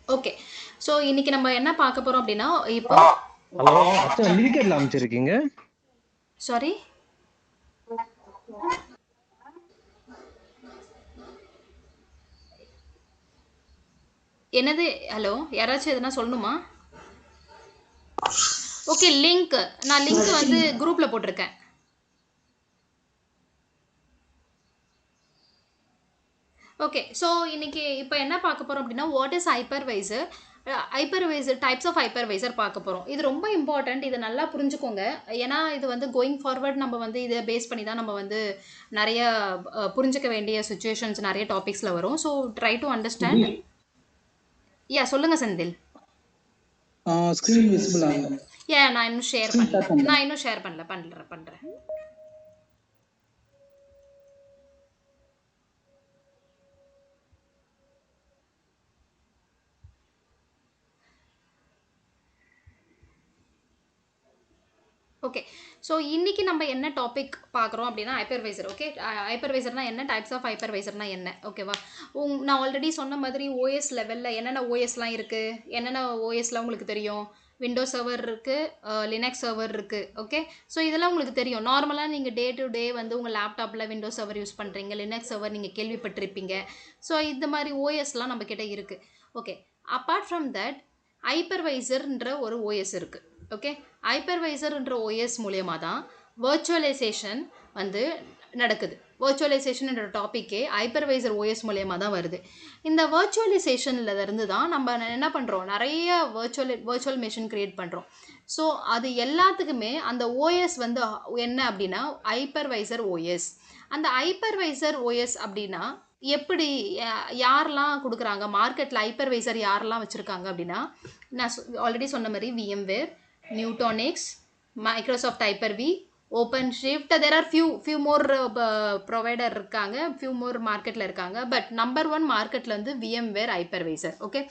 Okay. So இன்னைக்கு நம்ம என்ன பார்க்க போறோம் அப்படின்னா, இப்போ ஹலோ அச்சா லிரிக்கெட்ல அமைச்சிருக்கீங்க. சாரி என்னது? ஹலோ, யாராச்சும் எதனா சொல்லணுமா? ஓகே, லிங்க் நான் லிங்க் வந்து குரூப்ல போட்டிருக்கேன். ஓகே. ஸோ இன்னைக்கு இப்போ என்ன பார்க்க போறோம் அப்படின்னா, what is hypervisor? Hypervisor types of hypervisor பார்க்க போறோம். இது ரொம்ப இம்பார்ட்டன்ட். இதை நல்லா புரிஞ்சுக்கோங்க. ஏன்னா இது வந்து கோயிங் ஃபார்வர்ட் நம்ம வந்து இதை பேஸ் பண்ணி தான் நம்ம வந்து நிறைய புரிஞ்சுக்க வேண்டிய சுச்சுவேஷன்ஸ் நிறைய டாபிக்ஸில் வரும். So try to understand. Yeah, சொல்லுங்க செந்தில். ஸ்க்ரீன் விசிபிள் ஆகுங்க. ஏன் நான் இன்னும் ஷேர் Screen பண்ணல. share பண்றேன். நான் இன்னும் ஷேர் பண்ணல. பண்றேன். ஓகே. ஸோ இன்னைக்கு நம்ம என்ன டாபிக் பார்க்குறோம் அப்படின்னா ஹைப்பர்வைசர். ஓகே, ஹைப்பர்வைசர்னா என்ன, டைப்ஸ் ஆஃப் ஹைப்பர்வைசர்னா என்ன, ஓகேவா? நான் ஆல்ரெடி சொன்ன மாதிரி ஓஎஸ் லெவலில் என்னென்ன ஓஎஸ்லாம் இருக்குது, என்னென்ன ஓஎஸ்லாம் உங்களுக்கு தெரியும். விண்டோஸ் சர்வர் இருக்குது, லினக்ஸ் சர்வர் இருக்குது. ஓகே, ஸோ இதெல்லாம் உங்களுக்கு தெரியும். நார்மலாக நீங்கள் டே டு டே வந்து உங்கள் லேப்டாப்பில் விண்டோஸ் சர்வர் யூஸ் பண்ணுறீங்க, லினக்ஸ் சர்வர் நீங்கள் கேள்விப்பட்டிருப்பீங்க. ஸோ இந்த மாதிரி ஓஎஸ்லாம் நம்மக்கிட்ட இருக்குது. ஓகே, அப்பார்ட் ஃப்ரம் தட் ஹைப்பர்வைசர்ன்ற ஒரு ஓஎஸ் இருக்குது. ஓகே, ஹைப்பர்வைசர்ன்ற ஓஎஸ் மூலியமாக தான் வர்ச்சுவலைசேஷன் வந்து நடக்குது. வர்ச்சுவலைசேஷன்ன்ற டாப்பிக்கே ஹைப்பர்வைசர் ஓஎஸ் மூலியமாக தான் வருது. இந்த வர்ச்சுவலைசேஷனில் இருந்து தான் நம்ம என்ன பண்ணுறோம், நிறைய வர்ச்சுவல் மெஷின் க்ரியேட் பண்ணுறோம். ஸோ அது எல்லாத்துக்குமே அந்த ஓஎஸ் வந்து என்ன அப்படின்னா ஹைப்பர்வைசர் ஓஎஸ். அந்த ஹைப்பர்வைசர் ஓஎஸ் அப்படின்னா எப்படி யாரெல்லாம் கொடுக்குறாங்க மார்க்கெட்டில் ஹைப்பர்வைசர் யாரெல்லாம் வச்சுருக்காங்க அப்படின்னா, நான் ஆல்ரெடி சொன்ன மாதிரி VMware, Nutanix, Microsoft Hyper V, OpenShift, there are few more provider இருக்காங்க, ஃபியூ மோர் மார்க்கெட்டில் இருக்காங்க. பட் நம்பர் 1 மார்க்கெட்டில் வந்து VMware ஹைப்பர்வைசர். ஓகே,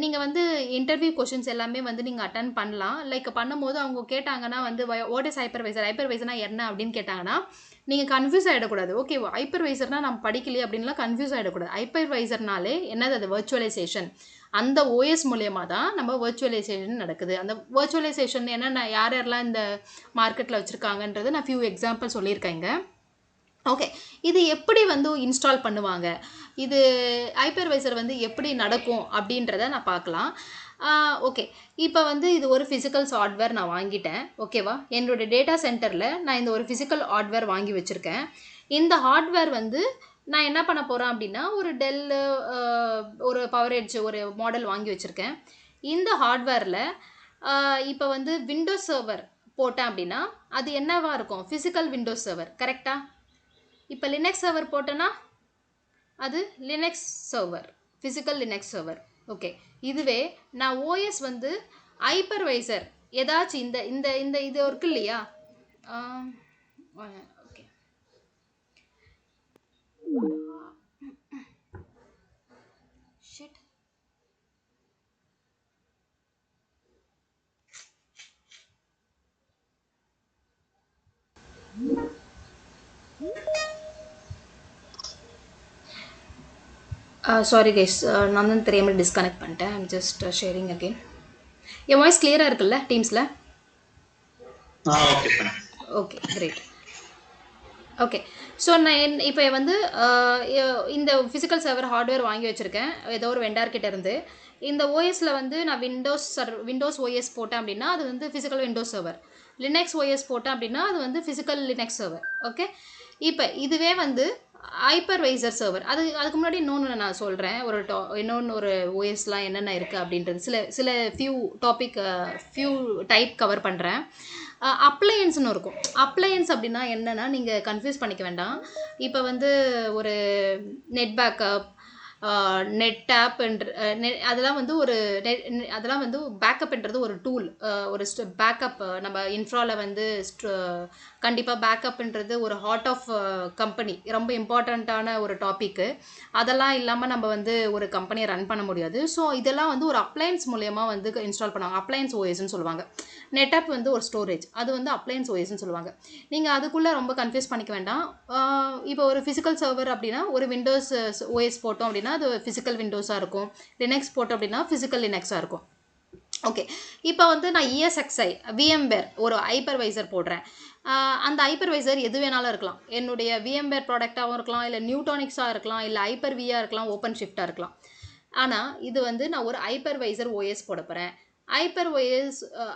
நீங்கள் வந்து இன்டர்வியூ கொஷின்ஸ் எல்லாமே வந்து நீங்கள் அட்டன் பண்ணலாம். லைக் பண்ணும்போது அவங்க கேட்டாங்கன்னா வந்து வாட் இஸ் ஹைப்பர்வைசர்னா என்ன அப்படின்னு கேட்டாங்கன்னா நீங்கள் கன்ஃபியூஸ் ஆகிடக்கூடாது. ஓகே, ஹைப்பர்வைசர்னா நம்ம படிக்கலையே அப்படின்லாம் கன்ஃபியூஸ் ஆகிடக்கூடாது. ஹைப்பர்வைசர்னாலே என்னது, அது வர்ச்சுவலைசேஷன். அந்த ஓஎஸ் மூலியமாக தான் நம்ம வர்ச்சுவலைசேஷன் நடக்குது. அந்த வர்ச்சுவலைசேஷன் என்னென்ன யாரெல்லாம் இந்த மார்க்கெட்டில் வச்சுருக்காங்கன்றது நான் ஃபியூ எக்ஸாம்பிள் சொல்லியிருக்கேங்க. ஓகே, இது எப்படி வந்து இன்ஸ்டால் பண்ணுவாங்க, இது ஹைப்பர்வைசர் வந்து எப்படி நடக்கும் அப்படின்றத நான் பார்க்கலாம். ஓகே, இப்போ வந்து இது ஒரு ஃபிசிக்கல் ஹார்ட்வேர் நான் வாங்கிட்டேன். ஓகேவா, என்னோடய டேட்டா சென்டரில் நான் இந்த ஒரு ஃபிசிக்கல் ஹார்ட்வேர் வாங்கி வச்சுருக்கேன். இந்த ஹார்ட்வேர் வந்து நான் என்ன பண்ண போகிறேன் அப்படின்னா, ஒரு டெல்லு ஒரு பவர் எட்ஜ் ஒரு மாடல் வாங்கி வச்சுருக்கேன். இந்த ஹார்ட்வேரில் இப்போ வந்து விண்டோஸ் சர்வர் போட்டேன் அப்படின்னா அது என்னவா இருக்கும், ஃபிசிக்கல் விண்டோஸ் சர்வர். கரெக்டாக? இப்போ லினக்ஸ் சர்வர் போட்டோன்னா அது Linux server, physical Linux server. Okay, இதுவே நான் ஓஎஸ் வந்து ஹைப்பர்வைசர் ஏதாச்சும் இந்த இந்த இந்த இது இருக்கு இல்லையா. Okay, shit. சாரி கைஸ், நான் தான் தெரியாமல் டிஸ்கனெக்ட் பண்ணிட்டேன். I'm just sharing again. என் வாய்ஸ் கிளியராக இருக்குல்ல டீம்ஸில்? Okay, great. ஓகே, ஸோ நான் இப்போ வந்து இந்த ஃபிசிக்கல் சர்வர் ஹார்ட்வேர் வாங்கி வச்சுருக்கேன் ஏதோ ஒரு வெண்டார்கிட்ட இருந்து. இந்த ஓஎஸில் வந்து நான் விண்டோஸ் ஓஎஸ் போட்டேன் அப்படின்னா அது வந்து physical Windows server. Linux OS போட்டேன் அப்படின்னா அது வந்து ஃபிசிக்கல் லினக்ஸ் சர்வர். ஓகே, இப்போ இதுவே வந்து ஹைப்பர்வைசர் சர்வர். அதுக்கு முன்னாடி இன்னொன்று நான் சொல்கிறேன். இன்னொன்று ஒரு ஓஎஸ்லாம் என்னென்ன இருக்குது அப்படின்றது சில ஃபியூ டைப் கவர் பண்ணுறேன். அப்ளையன்ஸ்னு இருக்கும். அப்ளையன்ஸ் அப்படின்னா என்னென்னா நீங்கள் கன்ஃபியூஸ் பண்ணிக்க வேண்டாம். இப்போ வந்து ஒரு நெட் பேக்கப், நெட் ஆப் அதெல்லாம் வந்து அதெல்லாம் வந்து பேக்கப்ன்றது ஒரு டூல். ஒரு பேக்கப் நம்ம இன்ஃப்ராவில் வந்து கண்டிப்பாக பேக்கப்ன்றது ஒரு ஹார்ட் ஆஃப் கம்பெனி, ரொம்ப இம்பார்ட்டண்ட்டான ஒரு டாப்பிக்கு. அதெல்லாம் இல்லாமல் நம்ம வந்து ஒரு கம்பெனியை ரன் பண்ண முடியாது. ஸோ இதெல்லாம் வந்து ஒரு அப்ளையன்ஸ் மூலயமா வந்து இன்ஸ்டால் பண்ணுவாங்க. அப்ளையன்ஸ் ஓஎஸ்ன்னு சொல்லுவாங்க. நெட்ஆப் வந்து ஒரு ஸ்டோரேஜ், அது வந்து அப்ளையன்ஸ் ஓஎஸ்ன்னு சொல்லுவாங்க. நீங்கள் அதுக்குள்ளே ரொம்ப கன்ஃபியூஸ் பண்ணிக்க வேண்டாம். இப்போ ஒரு ஃபிசிக்கல் சர்வர் அப்படின்னா ஒரு விண்டோஸ் ஓஎஸ் போட்டோம் அப்படின்னா அது ஃபிசிக்கல் விண்டோஸாக இருக்கும். லினக்ஸ் போட்டோம் அப்படின்னா ஃபிசிக்கல் லினக்ஸாக இருக்கும். ஓகே, இப்போ வந்து நான் ESXi VMware ஒரு ஹைப்பர்வைசர் போடுறேன். அந்த ஹைப்பர்வைசர் எது வேணாலும் இருக்கலாம். என்னுடைய VMware ப்ராடக்டாகவும் இருக்கலாம், இல்லை நியூட்டானிக்ஸாக இருக்கலாம், இல்லை ஹைப்பர்-வியாக இருக்கலாம், ஓப்பன் ஷிஃப்டாக இருக்கலாம். ஆனால் இது வந்து நான் ஒரு ஹைப்பர்வைசர் ஓஎஸ் போட போகிறேன்.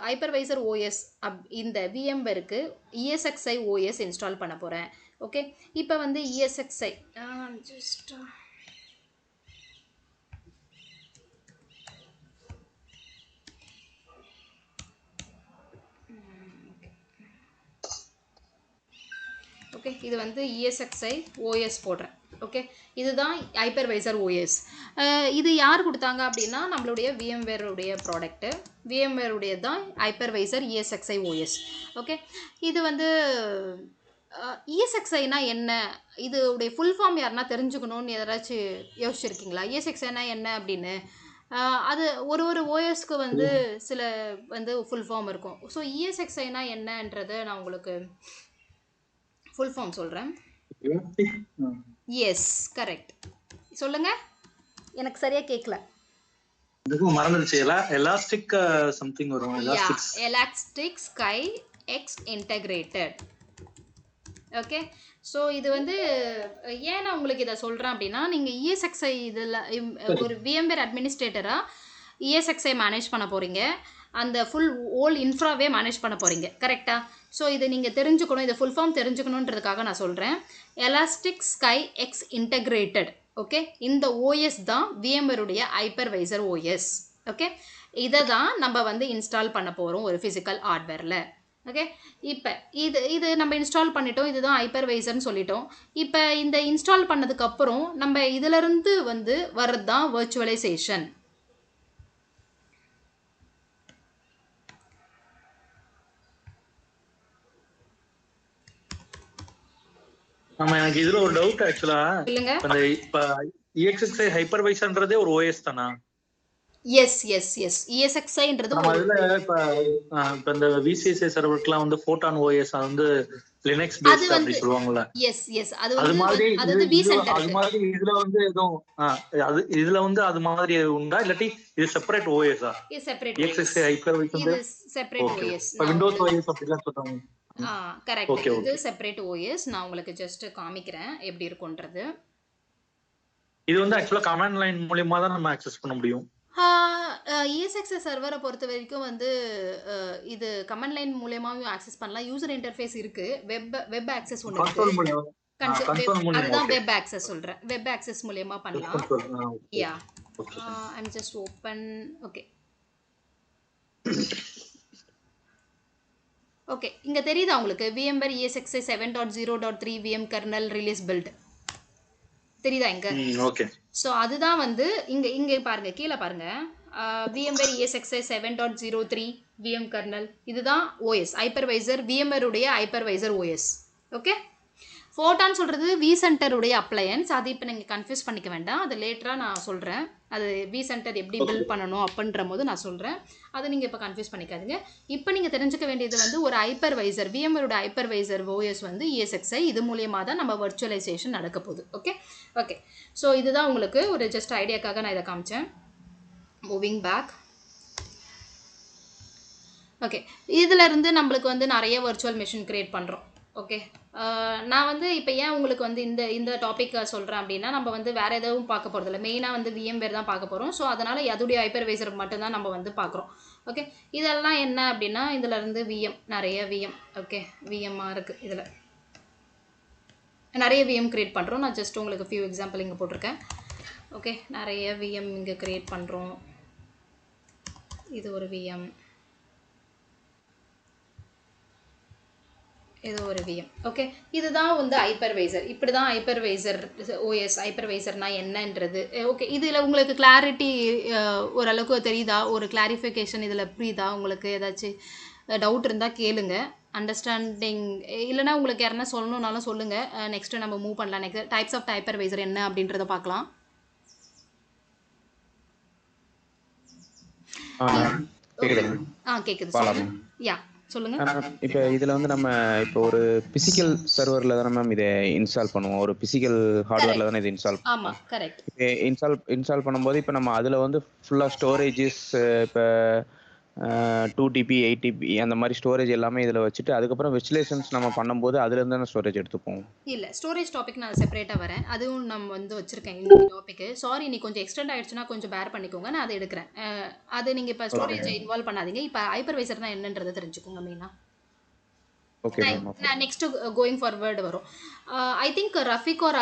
ஹைப்பர்வைசர் ஓஎஸ் இந்த VMwareக்கு ESXi OS இன்ஸ்டால் பண்ண போகிறேன். ஓகே, இப்போ வந்து ESXi ஜஸ்ட் ஓகே, இது வந்து ESXi OS போடுறேன். ஓகே, இதுதான் ஹைப்பர்வைசர் OS. இது யார் கொடுத்தாங்க அப்படின்னா நம்மளுடைய VMwareுடைய ப்ராடக்ட்டு. VMwareுடைய தான் ஹைப்பர்வைசர் ESXi OS. ஓகே, இது வந்து ESXiனா என்ன, இதுடைய ஃபுல் ஃபார்ம் யாருன்னா தெரிஞ்சுக்கணும்னு யாராச்சும் யோசிச்சிருக்கீங்களா? ESXiனா என்ன அப்படின்னு. அது ஒரு ஒரு ஓஎஸ்க்கு வந்து சில வந்து ஃபுல் ஃபார்ம் இருக்கும். ஸோ ESXiனா என்னன்றதை நான் உங்களுக்கு ஃபுல் ஃபார்ம் சொல்கிறேன். Yes, correct. சொல்லுங்க, எனக்கு சரியா கேட்கல. இதுக்கு மறந்துருச்சு. எலாஸ்டிக் சம்திங் வரும். Elastic sky X integrated. Okay, so இது வந்து ஏன் நான் உங்களுக்கு இதை சொல்கிறேன் அப்படின்னா, நீங்கள் ESXi இதில் ஒரு VMware அட்மினிஸ்ட்ரேட்டராக ESXi மேனேஜ் பண்ண போகிறீங்க. அந்த ஃபுல் ஓல் இன்ஃப்ராவே மேனேஜ் பண்ண போகிறீங்க. கரெக்டாக? ஸோ இதை நீங்கள் தெரிஞ்சுக்கணும், இதை ஃபுல் ஃபார்ம் தெரிஞ்சுக்கணுன்றதுக்காக நான் சொல்கிறேன். Elastic sky X integrated. Okay, இந்த OS தான் VMwareுடைய ஹைப்பர்வைசர் OS. ஓகே, இதை தான் நம்ம வந்து இன்ஸ்டால் பண்ண போகிறோம் ஒரு ஃபிசிக்கல் ஹார்ட்வேரில். ஓகே, இப்போ இது நம்ம இன்ஸ்டால் பண்ணிட்டோம். இதுதான் ஹைப்பர்வைசர்னு சொல்லிட்டோம். இப்போ இந்த இன்ஸ்டால் பண்ணதுக்கப்புறம் நம்ம இதிலிருந்து வந்து வர்றது தான் வர்ச்சுவலைசேஷன். எனக்கு இதுல ஒரு டவுட் ஆக்சுவலா. இல்லங்க, அந்த இப்ப ESXi ஹைப்பர்வைசர்ன்றதே ஒரு OS தானா? எஸ் எஸ் எஸ் ESXiன்றது நம்ம இதுல இப்ப இந்த VCSA சர்வர்க்குலாம் வந்து Photon OS அது வந்து லினக்ஸ் பேஸ்ட் அப்படி சொல்லுவாங்கல்ல. எஸ் எஸ் அது மாதிரி அது மாதிரி இதுல வந்து எதுவும் அது இதுல வந்து அது மாதிரி உண்டா, இல்லாட்டி இது செப்பரேட் OS-ஆ? இது செப்பரேட் ESXi ஹைப்பர்வைசர் இது செப்பரேட் OS. விண்டோஸ் OS அப்படிலாம் சொல்றாங்க. கரெக்ட். இது செப்பரேட் OS. நான் உங்களுக்கு ஜஸ்ட் காமிக்கிறேன் எப்படி இருக்கும்ன்றது. இது வந்து ஆக்சுவலா கமாண்ட் லைன் மூலமா தான் நம்ம அக்சஸ் பண்ண முடியும். ESXi சர்வரை பொறுத்த வரைக்கும் வந்து இது கமாண்ட் லைன் மூலமாவும் ஆக்சஸ் பண்ணலாம். யூசர் இன்டர்ஃபேஸ் இருக்கு. வெப் ஆக்சஸ் ஒன்று இருக்கு. அதுதான் வெப் ஆக்சஸ் சொல்றேன். வெப் ஆக்சஸ் மூலமா பண்ணலாம். Yeah, I am just open. Okay okay, இங்க தெரியுதா உங்களுக்கு VMware ESXi 7.0.3 VM kernel release build தெரியுதா இங்க? ஓகே, ஸோ அதுதான் வந்து இங்க பாருங்க, கீழே பாருங்க. VMware ESXi 7.03 VM kernel, இதுதான் OS ஹைப்பர்வைசர். VMwareுடைய ஹைப்பர்வைசர் OS. ஓகே, ஃபோட்டான் சொல்கிறது vCenter-உடைய அப்ளையன்ஸ். அது இப்போ நீங்கள் கன்ஃபியூஸ் பண்ணிக்க வேண்டாம், அது லேட்டராக நான் சொல்கிறேன். அது vCenter எப்படி பில்ட் பண்ணணும் அப்படின்ற போது நான் சொல்கிறேன். அது நீங்கள் இப்போ கன்ஃபியூஸ் பண்ணிக்காதீங்க. இப்போ நீங்கள் தெரிஞ்சுக்க வேண்டியது வந்து ஒரு ஹைப்பர்வைசர், VMwareுடைய ஹைப்பர்வைசர் OS வந்து ESXi. இது மூலியமாக தான் நம்ம வர்ச்சுவலைசேஷன் நடக்க போகுது. ஓகே ஓகே, ஸோ இதுதான் உங்களுக்கு ஒரு ஜஸ்ட் ஐடியாக்காக நான் இதை காமிச்சேன். Moving back. ஓகே, இதிலேருந்து நம்மளுக்கு வந்து நிறைய வர்ச்சுவல் மெஷின் க்ரியேட் பண்ணுறோம். ஓகே, நான் வந்து இப்போ ஏன் உங்களுக்கு வந்து இந்த டாப்பிக்கை சொல்கிறேன் அப்படின்னா, நம்ம வந்து வேறு எதுவும் பார்க்க போகிறதில்ல. மெயினாக வந்து VMware தான் பார்க்க போகிறோம். ஸோ அதனால் அதோடைய ஹைப்பர்வைசர் மட்டும்தான் நம்ம வந்து பார்க்குறோம். ஓகே, இதெல்லாம் என்ன அப்படின்னா, இதிலேருந்து நிறைய VM. ஓகே, VMமாக இருக்குது. இதில் நிறைய VM க்ரியேட் பண்ணுறோம். நான் ஜஸ்ட் உங்களுக்கு ஃபியூ எக்ஸாம்பிள் இங்கே போட்டிருக்கேன். ஓகே, நிறைய VM இங்கே க்ரியேட் பண்ணுறோம். இது ஒரு VM, இது ஒரு VM. ஓகே, இதுதான் வந்து ஹைப்பர்வைசர். இப்படி தான் ஹைப்பர்வைசர் OS. ஹைப்பர்வைசர்னா என்னன்றது ஓகே. இதில் உங்களுக்கு கிளாரிட்டி ஓரளவுக்கு தெரியுதா? ஒரு கிளாரிஃபிகேஷன் இதில் புரியுதா? உங்களுக்கு ஏதாச்சும் டவுட் இருந்தால் கேளுங்க. அண்டர்ஸ்டாண்டிங் இல்லைனா உங்களுக்கு யாருன்னா சொல்லணுன்னாலும் சொல்லுங்கள். நெக்ஸ்ட்டு நம்ம மூவ் பண்ணலாம். நெக்ஸ்ட் டைப்ஸ் ஆஃப் ஹைப்பர்வைசர் என்ன அப்படின்றத பார்க்கலாம். கேக்குது சார். யா, சொல்லுங்க. இப்போ இதுல வந்து நம்ம இப்போ ஒரு பிசிக்கல் சர்வர்ல தானே மேம் இதை இன்ஸ்டால் பண்ணுவோம், ஒரு பிசிக்கல் ஹார்ட்வேர்ல கரெக்ட். தானே இது இன்ஸ்டால் ஆமா, பண்ணுவோம். கரெக்ட். இப்போ இன்ஸ்டால் பண்ணும்போது இப்போ நம்ம அதுல வந்து ஃபுல்லா ஸ்டோரேஜஸ், இப்போ 2 TB 8 TB அந்த மாதிரி ஸ்டோரேஜ் எல்லாமே இதுல வச்சுட்டு அதுக்கப்புறம் விர்ச்சுவலைசேஷன்ஸ் நம்ம பண்ணும்போது அதுல இருந்து தானே ஸ்டோரேஜ் எடுத்துப்போம். இல்ல ஸ்டோரேஜ் டாபிக் நான் செப்பரேட்டா வரேன். அதுவும் நம்ம வந்து வச்சிருக்கேன் இன்னொரு டாபிக். சாரி, நீ கொஞ்சம் எக்ஸ்டெண்ட் ஆயிடுச்சுன்னா கொஞ்சம் பேர் பண்ணிக்கோங்க, நான் அதை எடுக்கிறேன். அது நீங்க இப்ப ஸ்டோரேஜ் இன்வால்வ் பண்ணாதீங்க. இப்ப ஹைப்பர்வைசர்னா என்னன்றதை தெரிஞ்சுக்கோங்க மெயினா. Okay ma'am. நான் நெக்ஸ்ட் கோயிங் ஃபார்வர்டு வரும். I think Rafiq or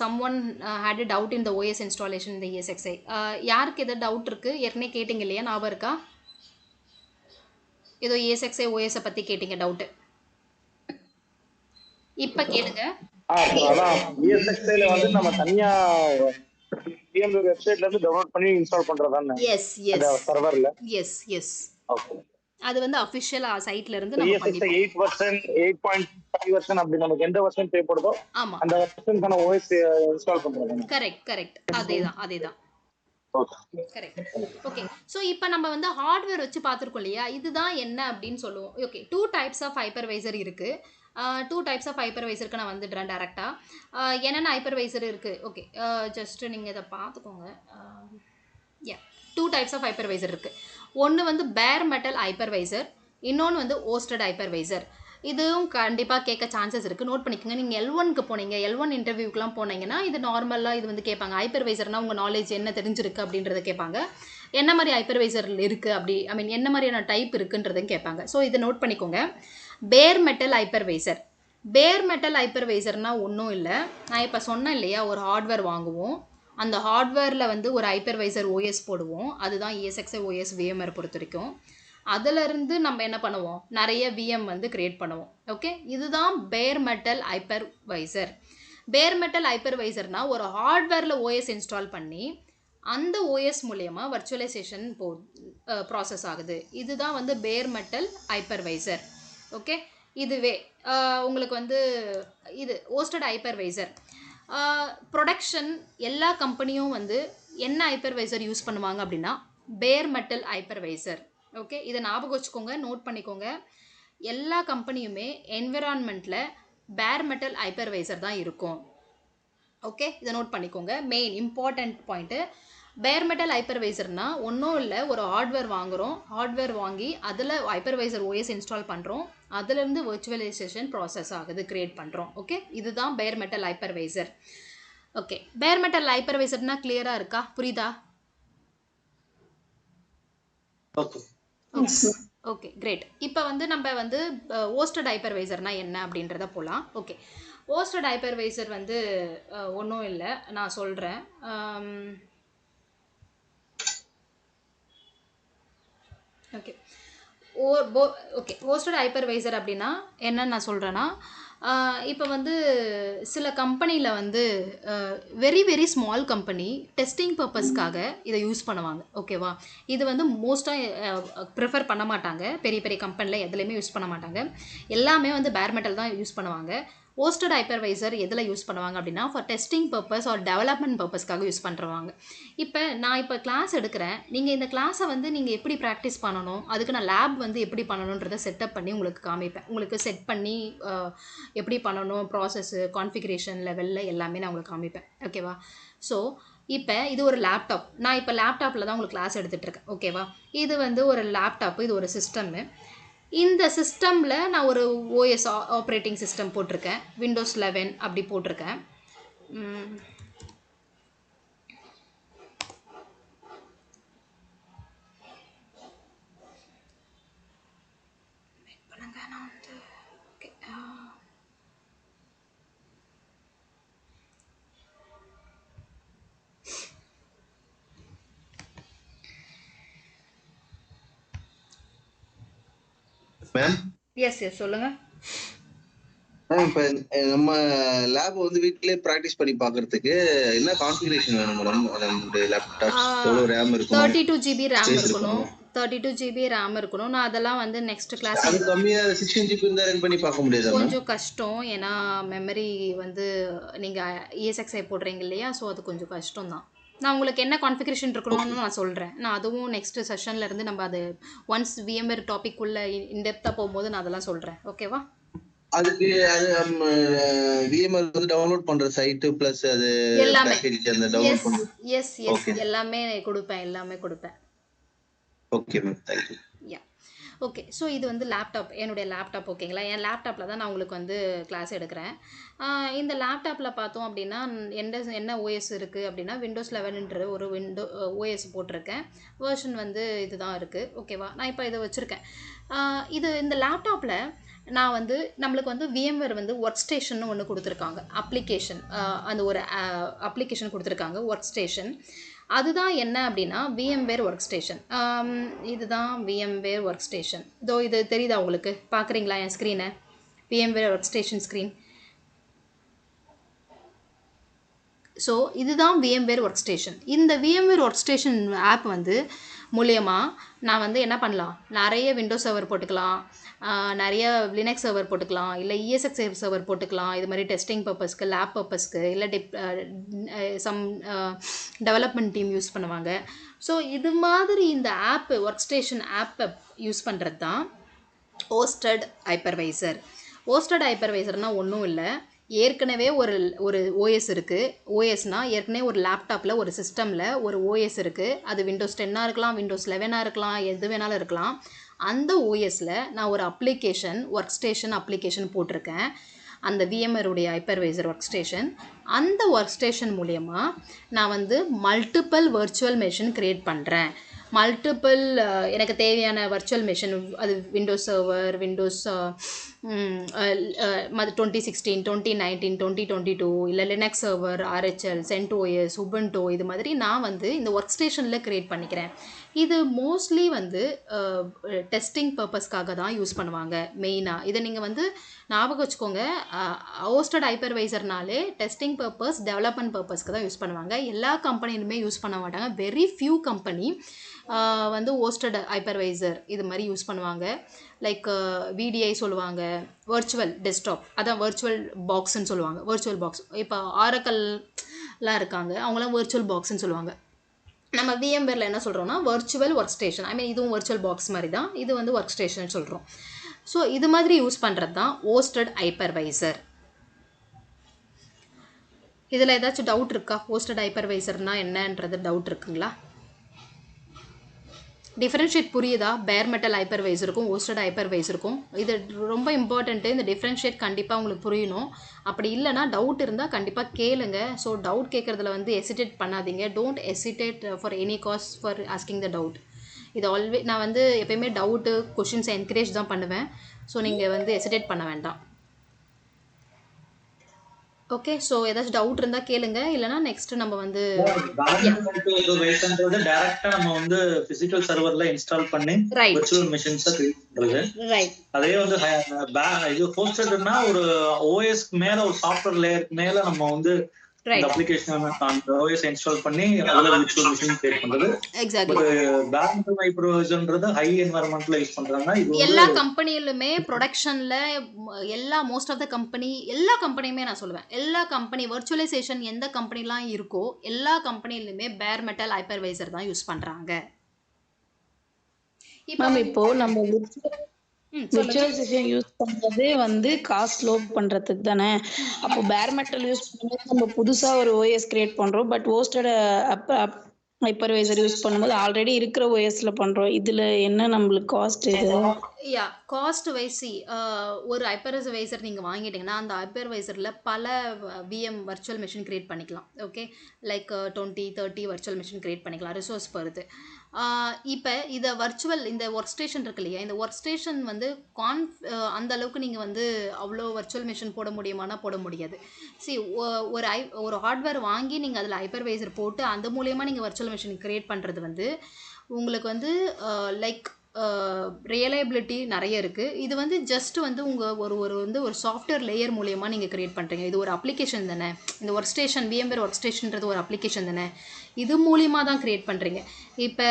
someone had a doubt in the OS installation இந்த ESXi. யாருக்கு எதாவது டவுட் இருக்கு? ஏற்கனவே கேட்டிங்க இல்லையா, ஞாபகம் இருக்கா? ஏதோ ESXi OS பத்தி கேட்டிங்க டவுட். இப்ப கேளுங்க. அதான் ESXi வந்து நம்ம தனியா VMware வெப்சைட்ல இருந்து டவுன்லோட் பண்ணி இன்ஸ்டால் பண்றதானே எஸ் அந்த எஸ் சர்வர்ல. Yes yes okay. அது வந்து அஃபிஷியல் சைட்ல இருந்து நம்ம ESXi பண்ணிப்போம். 8 வெர்ஷன் 8.5 வெர்ஷன் அப்படி நமக்கு எந்த வெர்ஷன் தேவைப்படுதோ ஆமா, அந்த வெர்ஷனுக்கான OS இன்ஸ்டால் பண்றதானே. கரெக்ட். அதேதான். ஓகே. கரெக்ட். ஓகே. ஸோ இப்போ நம்ம வந்து ஹார்ட்வேர் வச்சு பார்த்துருக்கோம் இல்லையா, இதுதான் என்ன அப்படின்னு சொல்லுவோம். ஓகே, 2 டைப்ஸ் ஆஃப் ஹைப்பர்வைசர் இருக்கு. 2 டைப்ஸ் ஆஃப் ஹைப்பர்வைசருக்கு நான் வந்துடுறேன் டேரெக்டாக. என்னென்ன ஹைப்பர்வைசர் இருக்கு? ஓகே, ஜஸ்ட் நீங்கள் இதை பார்த்துக்கோங்க. 2 டைப்ஸ் ஆஃப் ஹைப்பர்வைசர் இருக்கு. ஒன்று வந்து பேர் மெட்டல் ஹைப்பர்வைசர், இன்னொன்று வந்து ஹோஸ்டட் ஹைப்பர்வைசர். இதுவும் கண்டிப்பாக கேட்க சான்சஸ் இருக்குது, நோட் பண்ணிக்கோங்க. நீங்கள் L1க்கு போனீங்க, L1 இன்டர்வியூக்கெலாம் போனீங்கன்னா இது நார்மலாக இது வந்து கேட்பாங்க. ஹைப்பர்வைசர்னால் உங்கள் நாலேஜ் என்ன தெரிஞ்சிருக்கு அப்படின்றத கேட்பாங்க. என்ன மாதிரி ஹைப்பர்வைசர் இருக்குது அப்படி, ஐ மீன் என்ன மாதிரியான டைப் இருக்குன்றதையும் கேட்பாங்க. ஸோ இதை நோட் பண்ணிக்கோங்க. பேர் மெட்டல் ஹைப்பர்வைசர். பேர் மெட்டல் ஹைப்பர்வைசர்னால் ஒன்றும் இல்லை, நான் இப்போ சொன்னேன் இல்லையா, ஒரு ஹார்ட்வேர் வாங்குவோம், அந்த ஹார்ட்வேரில் வந்து ஒரு ஹைப்பர்வைசர் OS போடுவோம். அதுதான் ESXi OS VMware பொறுத்த வரைக்கும். அதிலிருந்து நம்ம என்ன பண்ணுவோம், நிறைய VM வந்து கிரியேட் பண்ணுவோம். ஓகே, இதுதான் பேர் மெட்டல் ஹைப்பர்வைசர். பேர் மெட்டல் ஹைப்பர்வைசர்னா ஒரு ஹார்ட்வேரில் OS இன்ஸ்டால் பண்ணி அந்த OS மூலயமா வர்ச்சுவலைசேஷன் ப்ராசஸ் ஆகுது. இதுதான் வந்து பேர் மெட்டல் ஹைப்பர்வைசர். ஓகே, இதுவே உங்களுக்கு வந்து இது ஹோஸ்டட் ஹைப்பர்வைசர். ப்ரொடக்ஷன் எல்லா கம்பெனியும் வந்து என்ன ஹைப்பர்வைசர் யூஸ் பண்ணுவாங்க அப்படின்னா பேர் மெட்டல் ஹைப்பர்வைசர். ஓகே, இதை ஞாபகம் வச்சுக்கோங்க, நோட் பண்ணிக்கோங்க. எல்லா கம்பெனியுமே என்விரான்மெண்ட்டில் பேர் மெட்டல் ஹைப்பர்வைசர் தான் இருக்கும். ஓகே, இதை நோட் பண்ணிக்கோங்க. மெயின் இம்பார்ட்டண்ட் பாயிண்ட்டு, பேர் மெட்டல் ஹைப்பர்வைசர்னா ஒன்றும் இல்லை, ஒரு ஹார்ட்வேர் வாங்குகிறோம், ஹார்ட்வேர் வாங்கி அதில் ஹைப்பர்வைசர் OS இன்ஸ்டால் பண்ணுறோம், அதுலேருந்து வர்ச்சுவலைசேஷன் ப்ராசஸ் ஆகுது, கிரியேட் பண்ணுறோம். ஓகே, இதுதான் bare metal hypervisor. Okay, bare metal ஹைப்பர்வைசர்னா கிளியராக இருக்கா, புரியுதா? Okay, great. இப்போ வந்து நம்ம வந்து ஹோஸ்டட் ஹைப்பர்வைசர்னா என்ன அப்படின்றத போகலாம். ஓகே, ஹோஸ்டட் ஹைப்பர்வைசர் வந்து ஒன்றும் இல்லை, நான் சொல்கிறேன். ஓகே, ஓகே, ஹோஸ்டட் ஹைப்பர்வைசர் அப்படின்னா என்னன்னு நான் சொல்கிறேன்னா, இப்போ வந்து சில கம்பெனியில் வந்து very very small company testing பர்பஸ்க்காக இதை யூஸ் பண்ணுவாங்க. ஓகேவா, இது வந்து மோஸ்ட்டாக ப்ரிஃபர் பண்ண மாட்டாங்க. பெரிய பெரிய கம்பெனியில் எதுலேயுமே யூஸ் பண்ண மாட்டாங்க, எல்லாமே வந்து பேர் மெட்டல் தான் யூஸ் பண்ணுவாங்க. ஹோஸ்டட் ஹைப்பர்வைசர் எதில் யூஸ் பண்ணுவாங்க அப்படின்னா for testing purpose or development பர்பஸ்க்காக யூஸ் பண்ணுறவாங்க. இப்போ நான் இப்போ கிளாஸ் எடுக்கிறேன், நீங்கள் இந்த கிளாஸை வந்து நீங்கள் எப்படி ப்ராக்டிஸ் பண்ணணும், அதுக்கு நான் லேப் வந்து எப்படி பண்ணணுன்றதை செட்டப் பண்ணி உங்களுக்கு காமிப்பேன். உங்களுக்கு செட் பண்ணி எப்படி பண்ணணும், ப்ராசஸ்ஸு கான்ஃபிகரேஷன் லெவலில் எல்லாமே நான் உங்களுக்கு காமிப்பேன். ஓகேவா, ஸோ இப்போ இது ஒரு லேப்டாப், நான் இப்போ லேப்டாப்பில் தான் உங்களுக்கு கிளாஸ் எடுத்துகிட்ருக்கேன். ஓகேவா, இது வந்து ஒரு லேப்டாப்பு, இது ஒரு சிஸ்டம்மு. இந்த சிஸ்டமில் நான் ஒரு OS ஆப்ரேட்டிங் சிஸ்டம் போட்டிருக்கேன், Windows 11 அப்படி போட்டிருக்கேன். ஓகே, மேம் எஸ் சொல்லுங்கள். இப்ப நம்ம லேப் வந்து வீட்லயே பிராக்டிஸ் பண்ணி பாக்குறதுக்கு என்ன கான்ஃபிகரேஷன் வேணும் மேடம்? நம்மளுடைய லேப்டாப் எவ்வளவு RAM இருக்கும்? 32 GB RAM இருக்கணும். 32 GB RAM இருக்கணும். நான் அதெல்லாம் வந்து நெக்ஸ்ட் கிளாஸ். அது கம்மியா 16 GB இருந்தா ரன் பண்ணி பார்க்க முடியாதா? கொஞ்சம் கஷ்டம், ஏன்னா மெமரி வந்து நீங்கள் ESXi போடுறீங்க இல்லையா, ஸோ அது கொஞ்சம் கஷ்டம் தான். நான் உங்களுக்கு என்ன கான்ஃபிகரேஷன் இருக்கணும்னு நான் சொல்கிறேன். நான் அதுவும் நெக்ஸ்ட் செஷன்ல இருந்து நம்ம அது ஒன்ஸ் VMware டாபிக் உள்ள இன்டெப்த்தாக போகும்போது நான் அதெல்லாம் சொல்கிறேன். ஓகேவா? அதுக்கு அது VMware வந்து டவுன்லோட் பண்ற சைட் பிளஸ் அது எல்லாமே பேக்கேஜ் அந்த டவுன்லோட் பண்ற. எஸ் எல்லாமே கொடுப்பேன். Okay ma'am, thank you. Yeah okay. So இது வந்து லேப்டாப், என்னுடைய லேப்டாப். ஓகேங்களா? என் லேப்டாப்பில் தான் நான் உங்களுக்கு வந்து கிளாஸ் எடுக்கிறேன். இந்த லேப்டாப்பில் பார்த்தோம் அப்படின்னா என்ன ஓஎஸ் இருக்குது அப்படின்னா Windows 11ன்ற ஒரு ஓஎஸ் போட்டிருக்கேன். வேர்ஷன் வந்து இதுதான் இருக்குது. ஓகேவா? நான் இப்போ இதை வச்சுருக்கேன். இந்த லேப்டாப்பில் நான் வந்து நம்மளுக்கு வந்து VMware வந்து ஒர்க் ஸ்டேஷன் ஒன்று கொடுத்துருக்காங்க. அப்ளிகேஷன் அந்த ஒரு அப்ளிகேஷன் கொடுத்துருக்காங்க, ஒர்க் ஸ்டேஷன். அதுதான் என்ன அப்படின்னா VMware ஒர்க் ஸ்டேஷன். இதுதான் VMware ஒர்க் ஸ்டேஷன். இது தெரியுதா உங்களுக்கு? பார்க்குறீங்களா என் ஸ்க்ரீனை? VMware work station screen. So இதுதான் VMware ஒர்க் ஸ்டேஷன். இந்த VMware ஒர்க் ஸ்டேஷன் ஆப் வந்து மூலியமாக நான் வந்து என்ன பண்ணலாம், நிறைய விண்டோஸ் சர்வர் போட்டுக்கலாம், நிறைய லினக்ஸ் சர்வர் போட்டுக்கலாம், இல்லை ESX சர்வர் போட்டுக்கலாம். இது மாதிரி டெஸ்டிங் பர்பஸ்க்கு, லேப் பர்பஸ்க்கு, இல்லை சம் டெவலப்மெண்ட் டீம் யூஸ் பண்ணுவாங்க. ஸோ இது மாதிரி இந்த ஆப்பு ஒர்க் ஸ்டேஷன் ஆப்பை யூஸ் பண்ணுறது தான் ஹோஸ்டட் ஹைப்பர்வைசர். ஹோஸ்டட் ஹைப்பர்வைசர்னால் ஒன்றும் இல்லை, ஏற்கனவே ஒரு ஓஎஸ் இருக்குது. ஓஎஸ்னால் ஏற்கனவே ஒரு லேப்டாப்பில் ஒரு சிஸ்டமில் ஒரு ஓஎஸ் இருக்குது. அது Windows 10 இருக்கலாம், Windows 11 இருக்கலாம், எது வேணாலும் இருக்கலாம். அந்த ஓஎஸில் நான் ஒரு அப்ளிகேஷன், ஒர்க் ஸ்டேஷன் அப்ளிகேஷன் போட்டிருக்கேன், அந்த VMware உடைய ஹைப்பர்வைசர் ஒர்க் ஸ்டேஷன். அந்த ஒர்க் ஸ்டேஷன் மூலயமா நான் வந்து மல்டிபிள் வர்ச்சுவல் மெஷின் க்ரியேட் பண்ணுறேன். மல்டிபிள் எனக்கு தேவையான வர்ச்சுவல் மெஷின், அது விண்டோஸ் சர்வர், விண்டோஸ் 2016, 2019, 2022, இல்லை Linux server, RHL, CentOS, Ubuntu, இது மாதிரி நான் வந்து இந்த ஒர்க் ஸ்டேஷனில் க்ரியேட் பண்ணிக்கிறேன். இது மோஸ்ட்லி வந்து டெஸ்டிங் பர்பஸ்க்காக தான் யூஸ் பண்ணுவாங்க மெயினாக. இதை நீங்கள் வந்து ஞாபகம் வச்சுக்கோங்க. ஹோஸ்டட் ஹைப்பர்வைசர்னாலே டெஸ்டிங் பர்பஸ், டெவலப்மெண்ட் பர்பஸ்க்கு தான் யூஸ் பண்ணுவாங்க. எல்லா கம்பெனிலுமே யூஸ் பண்ண மாட்டாங்க. வெரி ஃபியூ கம்பெனி வந்து ஹோஸ்டட் ஹைப்பர்வைசர் இது மாதிரி யூஸ் பண்ணுவாங்க. லைக் VDI சொல்லுவாங்க, வர்ச்சுவல் டெஸ்க்டாப், அதான் வர்ச்சுவல் பாக்ஸ்ன்னு சொல்லுவாங்க. வர்ச்சுவல் பாக்ஸ் இப்போ ஆரக்கல்லாம் இருக்காங்க, அவங்களாம் வர்ச்சுவல் பாக்ஸ்ன்னு சொல்லுவாங்க. நம்ம VMwareல என்ன சொல்கிறோம்னா வர்ச்சுவல் ஒர்க் ஸ்டேஷன். இதுவும் வர்ச்சுவல் பாக்ஸ் மாதிரி தான், இது வந்து ஒர்க் ஸ்டேஷன் சொல்கிறோம். ஸோ இது மாதிரி யூஸ் பண்ணுறது தான் ஹோஸ்டட் ஹைப்பர்வைசர். இதில் ஏதாச்சும் டவுட் இருக்கா? ஹோஸ்டட் ஹைப்பர்வைசர்னால் என்னன்றது டவுட் இருக்குங்களா? டிஃப்ரென்ஷியேட் புரியுதா? பேர் மெட்டல் ஹைப்பர்வைசருக்கும் ஹோஸ்டட் ஹைப்பர்வைசருக்கும் இது ரொம்ப இம்பார்ட்டண்ட்டு. இந்த டிஃப்ரென்ஷியேட் கண்டிப்பாக உங்களுக்கு புரியணும். அப்படி இல்லைனா டவுட் இருந்தால் கண்டிப்பாக கேளுங்க. ஸோ டவுட் கேட்குறதுல வந்து ஹெசிடேட் பண்ணாதீங்க. Don't hesitate for any cause for asking the doubt. இது நான் வந்து எப்பயுமே டவுட்டு, கொஷின்ஸை என்கரேஜ் தான் பண்ணுவேன். ஸோ நீங்கள் வந்து ஹெசிடேட் பண்ண வேண்டாம். ஓகே. ஸோ ஏதாச்சும் டவுட் இருந்தால் கேளுங்க, இல்லைனா நெக்ஸ்ட் நம்ம வந்து டைரக்டா நம்ம வந்து பிசிக்கல் சர்வர்ல இன்ஸ்டால் பண்ணி வர்ச்சுவல் மெஷின்ஸ் கிரியேட் பண்றது. ரைட். அதே வந்து இது ஹோஸ்டட்னா ஒரு OS மேல ஒரு சாஃப்ட்வேர் லேயருக்கு மேல நம்ம வந்து இந்த அப்ளிகேஷன் அந்த OS இன்ஸ்டால் பண்ணி அதுல வர்ச்சுவல் மெஷின் கிரியேட் பண்றது. எக்ஸாக்ட்லி. பேர் மெட்டல் ஹைப்பர்வைசர்ன்றது ஹை என்வாயரன்மென்ட்ல யூஸ் பண்றாங்க. இது எல்லா கம்பெனியிலுமே ப்ரொடக்ஷன்ல மோஸ்ட் ஆஃப் த கம்பெனி, எல்லா கம்பெனியுமே நான் சொல்லுவேன், எல்லா கம்பெனி வர்ச்சுவலைசேஷன் எந்த கம்பெனிலாம் இருக்கோ எல்லா கம்பெனிலுமே பேர் மெட்டல் ஹைப்பர்வைசர் தான் யூஸ் பண்றாங்க. இப்போ நம்ம விர்ச்சுவலைசேஷன் யூஸ் பண்றதே வந்து காஸ்ட் லோ பண்றதுக்கு தானே. அப்போ பேர் மெட்டல் யூஸ் பண்ணும்போது நம்ம புதுசா ஒரு OS கிரியேட் பண்றோம். பட் ஹோஸ்டட் ஹைப்பர்வைசர் யூஸ் பண்ணும்போது ஆல்ரெடி இருக்கிற OSல பண்றோம். இதுல என்ன நம்மளுக்கு காஸ்ட்? யா, காஸ்ட் வைஸி ஒரு ஹைப்பர்வைசர் நீங்கள் வாங்கிட்டீங்கன்னா அந்த ஹைப்பர்வைசரில் பல VM வர்ச்சுவல் மெஷின் கிரியேட் பண்ணிக்கலாம். Okay, like 20-30 virtual machine create பண்ணிக்கலாம், ரிசோர்ஸ் பொறுத்து. இப்போ இதை வர்ச்சுவல் இந்த ஒர்க் ஸ்டேஷன் இருக்கு இல்லையா, இந்த ஒர்க் ஸ்டேஷன் வந்து அந்த அளவுக்கு நீங்கள் வந்து அவ்வளோ வர்ச்சுவல் மெஷின் போட முடியுமானா போட முடியாது. ஒரு ஹார்ட்வேர் வாங்கி நீங்கள் அதில் ஹைப்பர்வைசர் போட்டு அந்த மூலயமா நீங்கள் வர்ச்சுவல் மெஷின் கிரியேட் பண்ணுறது வந்து உங்களுக்கு வந்து லைக் ரியலைபிலிட்டி நிறைய இருக்குது. இது வந்து ஜஸ்ட் வந்து உங்கள் ஒரு சாஃப்ட்வேர் லேயர் மூலயமா நீங்கள் க்ரியேட் பண்ணுறீங்க. இது ஒரு அப்ளிகேஷன் தானே, இந்த ஒர்க் ஸ்டேஷன் VMware ஒர்க் ஸ்டேஷன்றது ஒரு அப்ளிகேஷன் தானே, இது மூலியமாக தான் க்ரியேட் பண்ணுறீங்க. இப்போ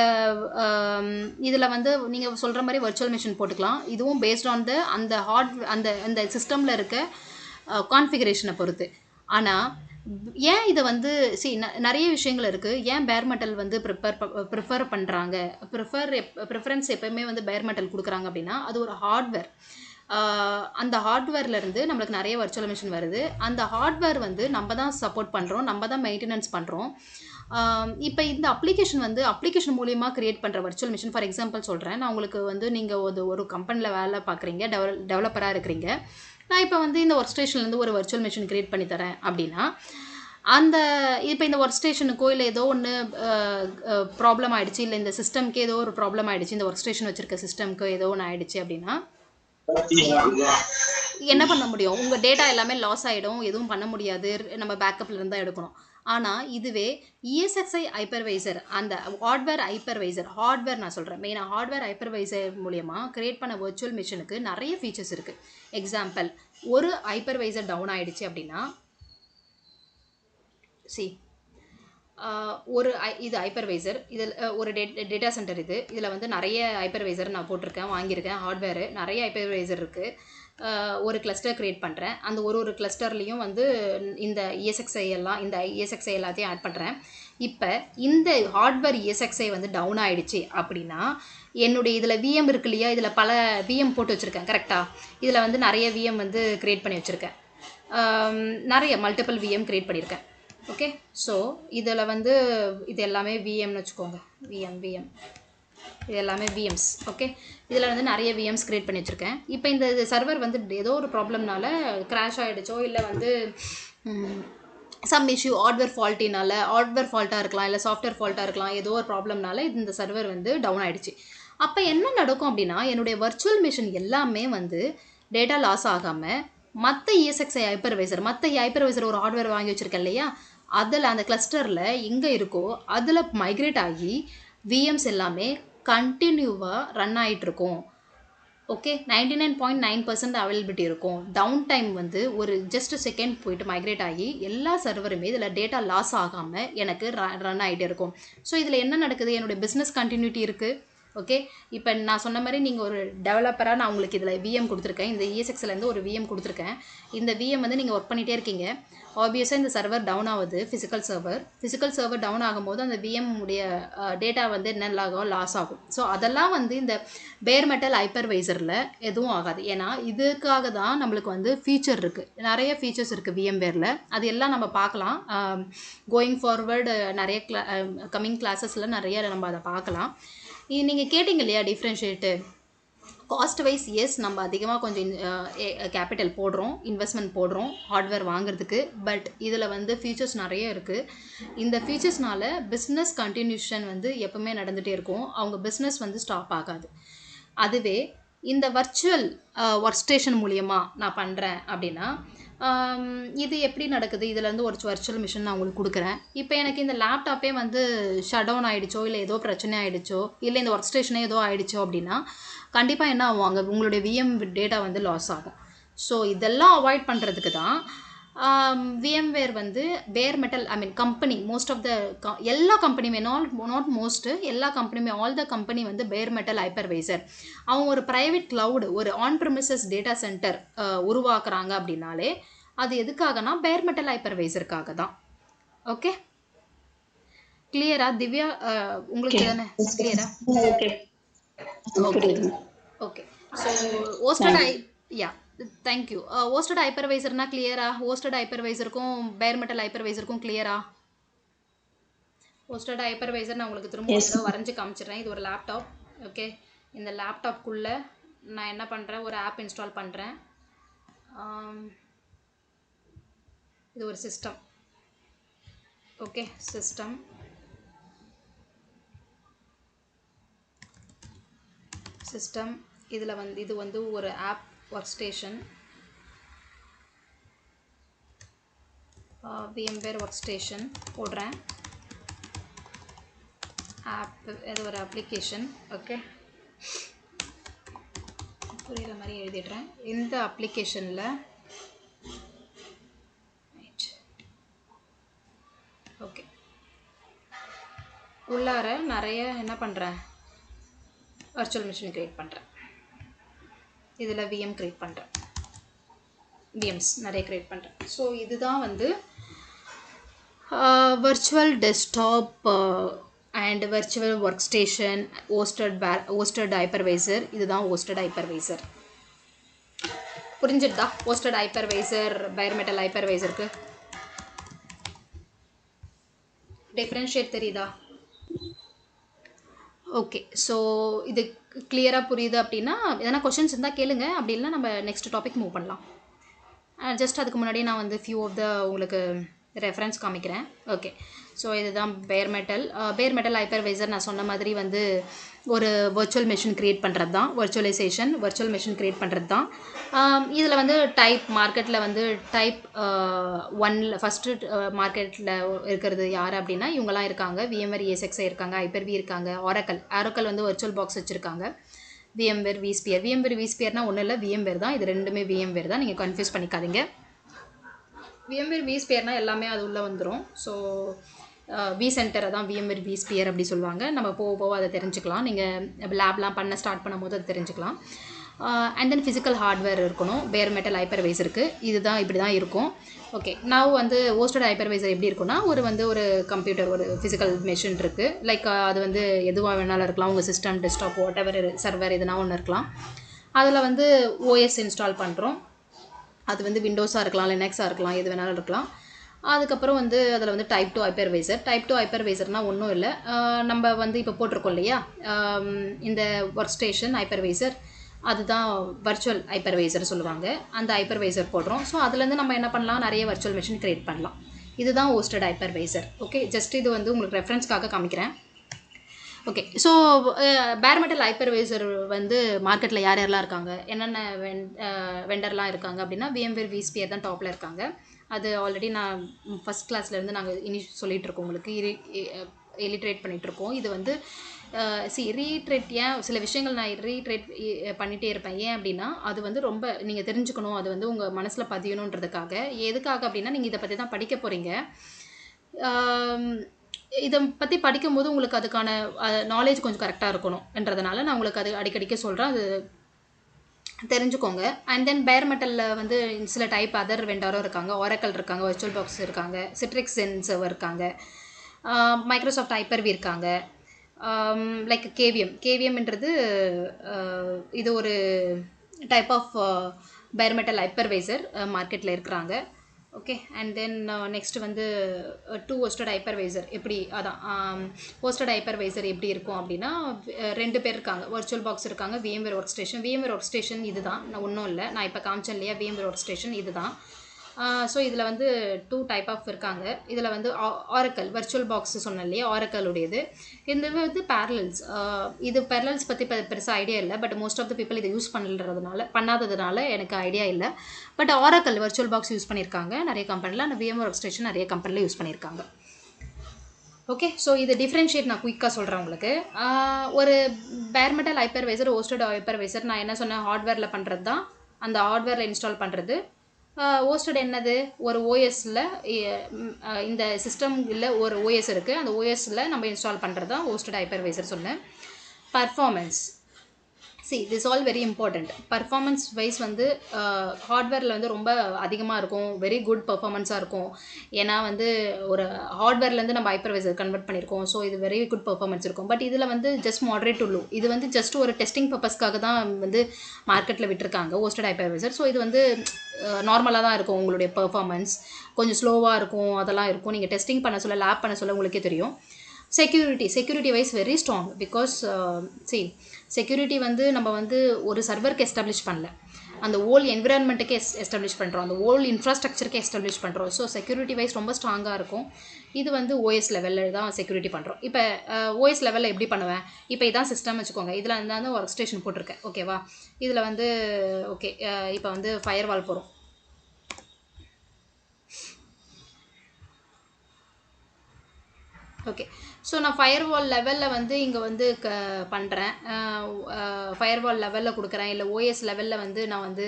இதில் வந்து நீங்கள் சொல்கிற மாதிரி வர்ச்சுவல் மெஷின் போட்டுக்கலாம். இதுவும் பேஸ்ட் ஆன் அந்த அந்த சிஸ்டமில் இருக்க கான்ஃபிகரேஷனை பொறுத்து. ஆனால் ஏன் இதை வந்து நிறைய விஷயங்கள் இருக்குது. ஏன் பேர் மெட்டல் வந்து ப்ரிஃபர் பண்ணுறாங்க, ப்ரிஃபரன்ஸ் எப்போயுமே வந்து பேர் மெட்டல் கொடுக்குறாங்க அப்படின்னா, அது ஒரு ஹார்ட்வேர். அந்த ஹார்ட்வேர்லேருந்து நம்மளுக்கு நிறைய வர்ச்சுவல் மிஷின் வருது. அந்த ஹார்ட்வேர் வந்து நம்ம தான் சப்போர்ட் பண்ணுறோம், நம்ம தான் மெயின்டெனன்ஸ் பண்ணுறோம். இப்போ இந்த அப்ளிகேஷன் மூலியமாக க்ரியேட் பண்ணுற வர்ச்சுவல் மிஷின், ஃபார் எக்ஸாம்பிள் சொல்கிறேன். நான் உங்களுக்கு வந்து நீங்கள் ஒரு கம்பெனியில் வேலை பார்க்குறீங்க, டெவலப்பராக இருக்கிறீங்க. நான் இப்போ வந்து இந்த ஒர்க் ஸ்டேஷன்லேருந்து ஒரு வர்ச்சுவல் மிஷின் க்ரியேட் பண்ணி தரேன் அப்படின்னா, இப்போ இந்த ஒர்க் ஸ்டேஷனுக்கோ இல்லை ஏதோ ஒன்று ப்ராப்ளம் ஆகிடுச்சு, இல்லை இந்த சிஸ்டம்க்கு ஏதோ ஒரு ப்ராப்ளம் ஆகிடுச்சு, இந்த ஒர்க் ஸ்டேஷன் வச்சுருக்க சிஸ்டம்க்கு ஏதோ ஒன்று ஆகிடுச்சு அப்படின்னா என்ன பண்ண முடியும்? உங்கள் டேட்டா எல்லாமே லாஸ் ஆகிடும், எதுவும் பண்ண முடியாது, நம்ம பேக்கப்ல இருந்தால் எடுக்கணும். ஆனால் இதுவே ESXi ஹைப்பர்வைசர், அந்த ஹார்ட்வேர் நான் சொல்கிறேன், மெயினாக ஹார்ட்வேர் ஹைப்பர்வைசர் மூலியமாக கிரியேட் பண்ண வர்ச்சுவல் மிஷினுக்கு நிறைய ஃபீச்சர்ஸ் இருக்குது. எக்ஸாம்பிள், ஒரு ஹைப்பர்வைசர் டவுன் ஆகிடுச்சு அப்படின்னா, இது ஹைப்பர்வைசர், இதில் ஒரு டேட்டா சென்டர், இதில் வந்து நிறைய ஹைப்பர்வைசர் நான் போட்டிருக்கேன், வாங்கியிருக்கேன். ஹார்ட்வேரு நிறைய ஹைப்பர்வைசர் இருக்குது. ஒரு கிளஸ்டர் க்ரியேட் பண்ணுறேன். அந்த ஒரு கிளஸ்டர்லேயும் வந்து இந்த ESXi எல்லாத்தையும் ஆட் பண்ணுறேன். இப்போ இந்த ஹார்ட்வேர் ESXi வந்து டவுன் ஆகிடுச்சு அப்படின்னா, என்னுடைய இதில் VM இருக்கு இல்லையா, இதில் பல VM போட்டு வச்சுருக்கேன் கரெக்டாக. இதில் வந்து நிறைய VM வந்து க்ரியேட் பண்ணி வச்சுருக்கேன், நிறைய மல்டிபிள் VM க்ரியேட் பண்ணியிருக்கேன். ஓகே, ஸோ இதில் வந்து இது எல்லாமே VMனு வச்சுக்கோங்க, VM இது எல்லாமே VMs. ஓகே, இதில் வந்து நிறைய VMs க்ரியேட் பண்ணி வச்சுருக்கேன். இப்போ இந்த சர்வர் வந்து ஏதோ ஒரு ப்ராப்ளம்னால க்ராஷ் ஆகிடுச்சோ, இல்லை வந்து சம் இஷ்யூ ஹார்ட்வேர் ஃபால்ட்டாக இருக்கலாம், இல்லை சாஃப்ட்வேர் ஃபால்ட்டாக இருக்கலாம், ஏதோ ஒரு ப்ராப்ளம்னால இந்த சர்வர் வந்து டவுன் ஆகிடுச்சு. அப்போ என்ன நடக்கும் அப்படின்னா, என்னுடைய வர்ச்சுவல் மிஷின் எல்லாமே வந்து டேட்டா லாஸ் ஆகாமல் மற்ற ESXi ஹைப்பர்வைசர் ஒரு ஹார்ட்வேர் வாங்கி வச்சுருக்கேன் இல்லையா, அதில் அந்த கிளஸ்டரில் எங்கே இருக்கோ அதில் மைக்ரேட் ஆகி VMs எல்லாமே கண்டினியூவாக ரன் ஆகிட்டுருக்கும். ஓகே, 99.9% அவைலபிலிட்டி இருக்கும். டவுன் டைம் வந்து ஒரு ஜஸ்ட் செகண்ட் போயிட்டு மைக்ரேட் ஆகி எல்லா சர்வருமே இதில் டேட்டா லாஸ் ஆகாமல் எனக்கு ரன் ஆகிட்டே இருக்கும். ஸோ இதில் என்ன நடக்குது, என்னுடைய பிஸ்னஸ் கண்டினியூட்டி இருக்குது. ஓகே, இப்போ நான் சொன்ன மாதிரி நீங்கள் ஒரு டெவலப்பராக நான் உங்களுக்கு இதில் VM கொடுத்துருக்கேன், இந்த ESXலேருந்து ஒரு VM கொடுத்துருக்கேன். இந்த VM வந்து நீங்கள் ஒர்க் பண்ணிகிட்டே இருக்கீங்க. ஆப்வியஸாக இந்த சர்வர் டவுன் ஆகுது, ஃபிசிக்கல் சர்வர் டவுன் ஆகும்போது அந்த VM உடைய டேட்டா வந்து என்ன லாஸ் ஆகும். ஸோ அதெல்லாம் வந்து இந்த பேர் மெட்டல் ஹைப்பர்வைசரில் எதுவும் ஆகாது. ஏன்னா இதுக்காக தான் நம்மளுக்கு வந்து ஃபீச்சர் இருக்குது, நிறைய ஃபீச்சர்ஸ் இருக்குது VMwareல. அது எல்லாம் நம்ம பார்க்கலாம் கோயிங் ஃபார்வர்டு, நிறைய கம்மிங் கிளாஸஸில் நிறைய நம்ம அதை பார்க்கலாம். நீங்கள் கேட்டிங்க இல்லையா டிஃப்ரென்ஷியேட்டு காஸ்ட் வைஸ், எஸ் நம்ம அதிகமாக கொஞ்சம் கேபிட்டல் போடுறோம், இன்வெஸ்ட்மெண்ட் போடுறோம் ஹார்ட்வேர் வாங்குறதுக்கு. பட் இதில் வந்து ஃபீச்சர்ஸ் நிறைய இருக்குது. இந்த ஃபீச்சர்ஸ்னால பிஸ்னஸ் கண்டினியூஷன் வந்து எப்பவுமே நடந்துகிட்டே இருக்கும், அவங்க பிஸ்னஸ் வந்து ஸ்டாப் ஆகாது. அதுவே இந்த வர்ச்சுவல் ஒர்க் ஸ்டேஷன் மூலியமாக நான் பண்ணுறேன் அப்படின்னா, இது எப்படி நடக்குது, இதில் வந்து ஒரு வர்ச்சுவல் மிஷின் நான் உங்களுக்கு கொடுக்குறேன். இப்போ எனக்கு இந்த லேப்டாப்பே வந்து ஷட் டவுன் ஆகிடுச்சோ, இல்லை ஏதோ பிரச்சனை ஆகிடுச்சோ, இல்லை இந்த ஒர்க் ஸ்டேஷனே ஏதோ ஆகிடுச்சோ அப்படின்னா கண்டிப்பாக என்ன ஆகும், அங்கே உங்களுடைய VM டேட்டா வந்து லாஸ் ஆகும். ஸோ இதெல்லாம் அவாய்ட் பண்ணுறதுக்கு தான் VMware வந்து bare metal, company most of the எல்லா கம்பெனியுமே, நாட் மோஸ்ட்டு, எல்லா கம்பெனியுமே, ஆல் த கம்பெனி வந்து பேர் மெட்டல் ஹைப்பர்வைசர். அவங்க ஒரு ப்ரைவேட் கிளவுடு, ஒரு ஆன் ப்ரிமிசஸ் டேட்டா சென்டர் உருவாக்குறாங்க அப்படின்னாலே அது எதுக்காகனா பேர் மெட்டல் ஹைப்பர்வைசருக்காக தான். ஓகே, கிளியரா திவ்யா? உங்களுக்கு தானே கிளியரா? Okay, so thank you. ஹோஸ்டட் ஹைப்பர்வைசர்னா கிளியரா? ஹோஸ்டட் ஹைப்பர்வைசருக்கும் பேர் மெட்டல் ஹைப்பர்வைசருக்கும் கிளியரா? ஹோஸ்டட் ஹைப்பர்வைசர் நான் உங்களுக்கு திரும்ப வரைஞ்சி காமிச்சிடுறேன். இது ஒரு லேப்டாப். ஓகே, இந்த லேப்டாப்குள்ளே நான் என்ன பண்ணுறேன், ஒரு ஆப் இன்ஸ்டால் பண்ணுறேன். இது ஒரு சிஸ்டம். ஓகே, சிஸ்டம் இதில் வந்து இது வந்து ஒரு app work station, VMware work station போடுறேன். ஆப் இது ஒரு அப்ளிகேஷன். ஓகே, புரியுற மாதிரி எழுதிடுறேன். இந்த அப்ளிகேஷனில் ஓகே உள்ளார நிறைய என்ன பண்ணுறேன், வர்ச்சுவல் மிஷின் க்ரியேட் பண்ணுறேன். இதில் VM க்ரியேட் பண்ணுறேன், VMs நிறைய க்ரியேட் பண்ணுறேன். ஸோ இதுதான் வந்து Virtual desktop and virtual workstation, hosted hypervisor. இதுதான் hosted hypervisor. புரிஞ்சுதா? hosted hypervisor bare metal hypervisorக்கு differentiate தெரியுதா? ஓகே, ஸோ இது கிளியராக புரியுது அப்படின்னா எதனா கொஷின்ஸ் இருந்தால் கேளுங்க. அப்படி இல்லைனா நம்ம நெக்ஸ்ட் டாபிக் மூவ் பண்ணலாம். ஜஸ்ட் அதுக்கு முன்னாடி நான் வந்து ஃபியூ ஆஃப் த உங்களுக்கு ரெஃபரன்ஸ் காமிக்கிறேன். ஓகே, ஸோ இதுதான் பேர் மெட்டல் ஹைப்பர்வைசர். நான் சொன்ன மாதிரி வந்து ஒரு வர்ச்சுவல் மெஷின் க்ரியேட் பண்ணுறது தான் வர்ச்சுவல் மெஷின் க்ரியேட் பண்ணுறது தான். இதில் வந்து மார்க்கெட்டில் வந்து டைப் 1 ஃபஸ்ட்டு மார்க்கெட்டில் இருக்கிறது யார் அப்படின்னா இவங்கெல்லாம் இருக்காங்க. VMware ESXi இருக்காங்க, Hyper-V இருக்காங்க, Oracle வந்து வர்ச்சுவல் பாக்ஸ் வச்சுருக்காங்க. VMware vSphere ஒன்றும் இல்லை, VMware தான். இது ரெண்டுமே VMware தான், நீங்கள் கன்ஃபியூஸ் பண்ணிக்காதீங்க. VMware vSphere எல்லாமே அது உள்ளே வந்துடும். ஸோ vCenter தான் VMware vSphere அப்படி சொல்லுவாங்க. நம்ம போக அதை தெரிஞ்சுக்கலாம். நீங்கள் லேப்லாம் ஸ்டார்ட் பண்ணும்போது அது தெரிஞ்சுக்கலாம். அண்ட் தென் ஃபிசிக்கல் ஹார்ட்வேர் இருக்கணும் பேர் மெட்டல் ஹைப்பர்வைசருக்கு. இதுதான் இப்படி தான் இருக்கும். ஓகே, நான் வந்து ஹோஸ்டட் ஹைப்பர்வைசர் எப்படி இருக்குன்னா ஒரு கம்ப்யூட்டர், ஒரு ஃபிசிக்கல் மெஷின் இருக்குது. லைக் அது வந்து எதுவாக வேணாலும் இருக்கலாம். உங்கள் சிஸ்டம், டெஸ்க்டாப், வாட்டெவர் சர்வர் எதுனா ஒன்று இருக்கலாம். அதில் வந்து OS இன்ஸ்டால் பண்ணுறோம். அது வந்து விண்டோஸாக இருக்கலாம், லினக்ஸாக இருக்கலாம், எது வேணாலும் இருக்கலாம். அதுக்கப்புறம் வந்து அதில் வந்து டைப் 2 ஹைப்பர்வைசர்னால் ஒன்றும் இல்லை. நம்ம வந்து இப்போ போட்டிருக்கோம் இல்லையா இந்த ஒர்க் ஸ்டேஷன் ஹைப்பர்வைசர், அதுதான் வர்ச்சுவல் ஹைப்பர்வைசர் சொல்லுவாங்க. அந்த ஹைப்பர்வைசர் போடுறோம். ஸோ அதுலேருந்து நம்ம என்ன பண்ணலாம், நிறைய வர்ச்சுவல் மெஷின் க்ரியேட் பண்ணலாம். இதுதான் ஹோஸ்டட் ஹைப்பர்வைசர். ஓகே, ஜஸ்ட் இது வந்து உங்களுக்கு ரெஃபரன்ஸ்க்காக காமிக்கிறேன். ஓகே, ஸோ பேர் மெட்டல் ஹைப்பர்வைசர் வந்து மார்க்கெட்டில் யாரெல்லாம் இருக்காங்க, என்னென்ன வெண்டர்லாம் இருக்காங்க அப்படின்னா VMware vSphere தான் டாப்பில் இருக்காங்க. அது ஆல்ரெடி நான் ஃபஸ்ட் கிளாஸ்லேருந்து நாங்கள் சொல்லிகிட்ருக்கோம், உங்களுக்கு இலிட்ரேட் பண்ணிகிட்ருக்கோம். இது வந்து ரீட்ரேட் ஏன் சில விஷயங்கள் நான் ரீட்ரேட் பண்ணிகிட்டே இருப்பேன். ஏன் அப்படின்னா அது வந்து ரொம்ப நீங்கள் தெரிஞ்சுக்கணும், அது வந்து உங்கள் மனசில் பதியணுன்றதுக்காக. எதுக்காக அப்படின்னா நீங்கள் இதை பற்றி தான் படிக்க போகிறீங்க. இதை பற்றி படிக்கும்போது உங்களுக்கு அதுக்கான நாலேஜ் கொஞ்சம் கரெக்டாக இருக்கணும்ன்றதுனால நான் உங்களுக்கு அது அடிக்கடிக்க சொல்கிறேன், அது தெரிஞ்சுக்கோங்க. அண்ட் தென் பேர் மெட்டலில் வந்து சில டைப் அதர் வெண்டாரும் இருக்காங்க. Oracle இருக்காங்க, வர்ச்சுவல் பாக்ஸ் இருக்காங்க, Citrix Zen இருக்காங்க, மைக்ரோசாஃப்ட் Hyper-V இருக்காங்க, லைக் கேவிஎம்ன்றது இது ஒரு டைப் ஆஃப் பேர் மெட்டல் ஹைப்பர்வைசர் மார்க்கெட்டில் இருக்கிறாங்க. ஓகே, அண்ட் தென் நெக்ஸ்ட் வந்து 2 ஹோஸ்டட் ஹைப்பர்வைசர். எப்படி அதான் ஹோஸ்டட் ஹைப்பர்வைசர் எப்படி இருக்கும் அப்படின்னா 2 பேர் இருக்காங்க. வர்ச்சுவல் பாக்ஸ் இருக்காங்க, VMware ஒர்க் ஸ்டேஷன் இதுதான், ஒன்றும் இல்லை. நான் இப்போ காமிச்சேன் இல்லையா VMware ஒர்க் ஸ்டேஷன் இதுதான். ஸோ இதில் வந்து 2 டைப் ஆஃப் இருக்காங்க. இதில் வந்து Oracle வர்ச்சுவல் பாக்ஸ் சொன்னேன் இல்லையா, Oracleுடையது. இந்த வந்து பேரலல்ஸ். இது பேரலல்ஸ் பற்றி பெருசாக ஐடியா இல்லை. But most of the people இதை யூஸ் பண்ணாததுனால எனக்கு ஐடியா இல்லை. But Oracle virtual box use பண்ணியிருக்காங்க நிறைய கம்பெனியில். ஆனால் VMware ஒர்க் ஸ்டேஷன் நிறைய கம்பெனியில் யூஸ் பண்ணியிருக்காங்க. ஓகே, ஸோ இது டிஃப்ரென்ஷியேட் நான் குயிக்காக சொல்கிறேன் உங்களுக்கு. ஒரு பேர் மெட்டல் ஹைப்பர்வைசர், ஹோஸ்டட் ஹைப்பர்வைசர் நான் என்ன சொன்னேன், ஹார்ட்வேரில் பண்ணுறது தான். அந்த ஹார்ட்வேரில் இன்ஸ்டால் பண்ணுறது. ஹோஸ்டட் என்னது, ஒரு ஓஎஸில் இந்த சிஸ்டம் இல்லை ஒரு ஓஎஸ் இருக்குது, அந்த ஓஎஸில் நம்ம இன்ஸ்டால் பண்ணுறது தான் ஹோஸ்டட் ஹைப்பர்வைசர் சொன்னேன். Performance, this all very important. Performance wise வந்து ஹார்ட்வேரில் வந்து ரொம்ப அதிகமாக இருக்கும், வெரி குட் பர்ஃபார்மன்ஸாக இருக்கும். ஏன்னா வந்து ஒரு ஹார்ட்வேர்லேருந்து நம்ம ஹைப்பர்வைசர் கன்வெர்ட் பண்ணியிருக்கோம். ஸோ இது வெரி குட் பர்ஃபார்மன்ஸ் இருக்கும். பட் இதில் வந்து ஜஸ்ட் மாடரேட் டு லோ. இது வந்து ஜஸ்ட் ஒரு டெஸ்டிங் பர்பஸ்க்காக தான் வந்து மார்க்கெட்டில் விட்டுருக்காங்க ஹோஸ்டட் ஹைப்பர்வைசர். ஸோ இது வந்து நார்மலாக தான் இருக்கும். உங்களுடைய பர்ஃபார்மன்ஸ் கொஞ்சம் ஸ்லோவாக இருக்கும், அதெல்லாம் இருக்கும். நீங்கள் டெஸ்டிங் பண்ண சொல்ல, லேப் பண்ண சொல்ல உங்களுக்கே தெரியும். Security wise very strong. Because security வந்து நம்ம வந்து ஒரு சர்வருக்கு எஸ்டாப்ளிஷ் பண்ணல, அந்த ஓல் என்விரான்மெண்ட்டுக்கே எஸ்டாப்ளிஷ் பண்ணுறோம், அந்த ஓல் இன்ஃப்ராஸ்ட்ரக்சருக்கே எஸ்டாப்ளிஷ் பண்ணுறோம். ஸோ செக்யூரிட்டி வைஸ் ரொம்ப ஸ்ட்ராங்காக இருக்கும். இது வந்து OS லெவலில் தான் செக்யூரிட்டி பண்ணுறோம். இப்போ OS லெவலில் எப்படி பண்ணுவேன், இப்போ இதான் சிஸ்டம் வச்சுக்கோங்க. இதில் வந்து ஒர்க் ஸ்டேஷன் போட்டிருக்கேன். ஓகேவா, இதில் வந்து ஓகே, இப்போ வந்து ஃபயர்வால் போகிறோம். ஓகே, ஸோ நான் ஃபயர்வால் லெவலில் வந்து இங்கே வந்து பண்ணுறேன், ஃபயர்வால் லெவலில் கொடுக்குறேன், இல்லை ஓஎஸ் லெவலில் வந்து நான் வந்து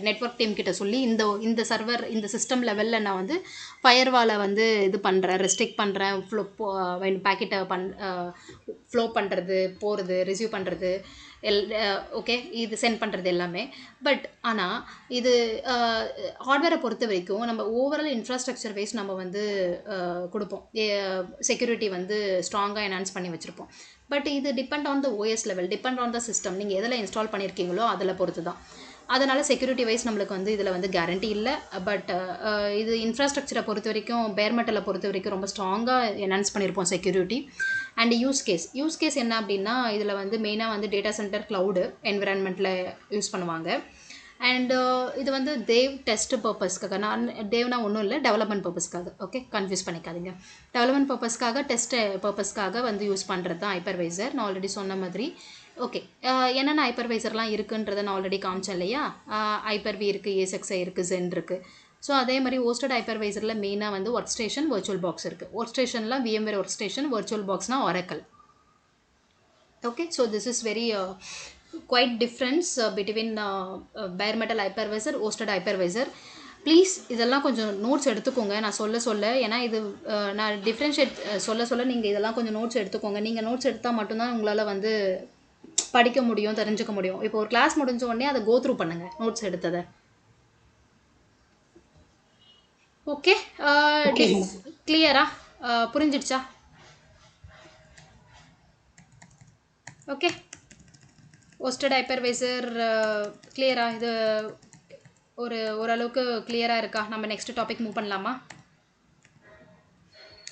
நெட்வொர்க் டீம் கிட்ட சொல்லி இந்த சர்வர் இந்த சிஸ்டம் லெவலில் நான் வந்து ஃபயர்வாலை வந்து இது பண்ணுறேன், ரெஸ்ட்ரிக்ட் பண்ணுறேன், பேக்கெட்டை ஃப்ளோ பண்ணுறது, போகிறது, ரிசீவ் பண்ணுறது ஓகே, இது சென்ட் பண்ணுறது எல்லாமே. பட் ஆனால் இது ஹார்ட்வேரை பொறுத்த வரைக்கும் நம்ம ஓவரால் இன்ஃப்ராஸ்ட்ரக்சர் வைஸ் நம்ம வந்து கொடுப்போம், செக்யூரிட்டி வந்து ஸ்ட்ராங்காக என்ஹான்ஸ் பண்ணி வச்சுருப்போம். பட் இது depend on the OS level, depend on the system, நீங்கள் எதில் இன்ஸ்டால் பண்ணியிருக்கீங்களோ அதில் பொறுத்து தான். அதனால் செக்யூரிட்டி வைஸ் நம்மளுக்கு வந்து இதில் வந்து கேரண்டி இல்லை. பட் இது இன்ஃப்ராஸ்ட்ரக்சரை பொறுத்த வரைக்கும், பேர் மெட்டலை பொறுத்த வரைக்கும் ரொம்ப ஸ்ட்ராங்காக என்ஹான்ஸ் பண்ணியிருப்போம் செக்யூரிட்டி. அண்ட் யூஸ் கேஸ் என்ன அப்படின்னா, இதில் வந்து மெயினாக வந்து டேட்டா சென்டர் க்ளவுடு என்விரான்மெண்ட்டில் யூஸ் பண்ணுவாங்க. அண்டு இது வந்து தேவ் டெஸ்ட் பர்பஸ்க்காக, நான் தேவ்னா ஒன்றும் இல்லை, டெவலப்மெண்ட் பர்பஸ்க்காக. ஓகே, கன்ஃபியூஸ் பண்ணிக்காதீங்க. டெவலப்மெண்ட் பர்பஸ்க்காக, டெஸ்ட் பர்பஸ்க்காக வந்து யூஸ் பண்ணுறது தான் ஹைப்பர்வைசர். நான் ஆல்ரெடி சொன்ன மாதிரி. ஓகே, என்னென்ன ஹைப்பர்வைசர்லாம் இருக்குன்றதை நான் ஆல்ரெடி காமிச்சேன் இல்லையா? ஹைப்பர்வி இருக்குது, ஏசெக்ஸை இருக்குது, ஜென் இருக்குது. ஸோ அதே மாதிரி ஹோஸ்டட் ஹைப்பர்வைசரில் மெயினாக வந்து ஒர்க் ஸ்டேஷன், வர்ச்சுவல் பாக்ஸ் இருக்குது. ஒர்க் ஸ்டேஷனில் VMware ஒர்க் ஸ்டேஷன், வர்ச்சுவல் பாக்ஸ்னால் Oracle. Okay, so this is very quite difference between bare metal hypervisor, hosted hypervisor. Please இதெல்லாம் கொஞ்சம் நோட்ஸ் எடுத்துக்கோங்க நான் சொல்ல. ஏன்னா இது நான் டிஃப்ரென்ஷியேட் சொல்ல நீங்கள் இதெல்லாம் கொஞ்சம் நோட்ஸ் எடுத்துக்கோங்க. நீங்கள் நோட்ஸ் எடுத்தால் மட்டும்தான் உங்களால் வந்து படிக்க முடியும், தெரிஞ்சுக்க முடியும். இப்போ ஒரு கிளாஸ் முடிஞ்ச உடனே அதை கோ த்ரூ பண்ணுங்கள், நோட்ஸ் எடுத்ததை. ஓகே, கிளியரா? புரிஞ்சிடுச்சா? ஓகே, ஹோஸ்டட் ஹைப்பர்வைசர் கிளியரா? இது ஓரளவுக்கு கிளியராக இருக்கா? நம்ம நெக்ஸ்ட் டாபிக் மூவ் பண்ணலாமா?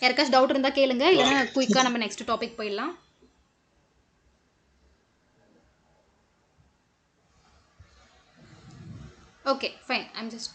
யாருக்காச்சும் டவுட் இருந்தால் கேளுங்க, இல்லைன்னா குயிக்காக நம்ம நெக்ஸ்ட் டாபிக் போயிடலாம். Okay, fine. I'm just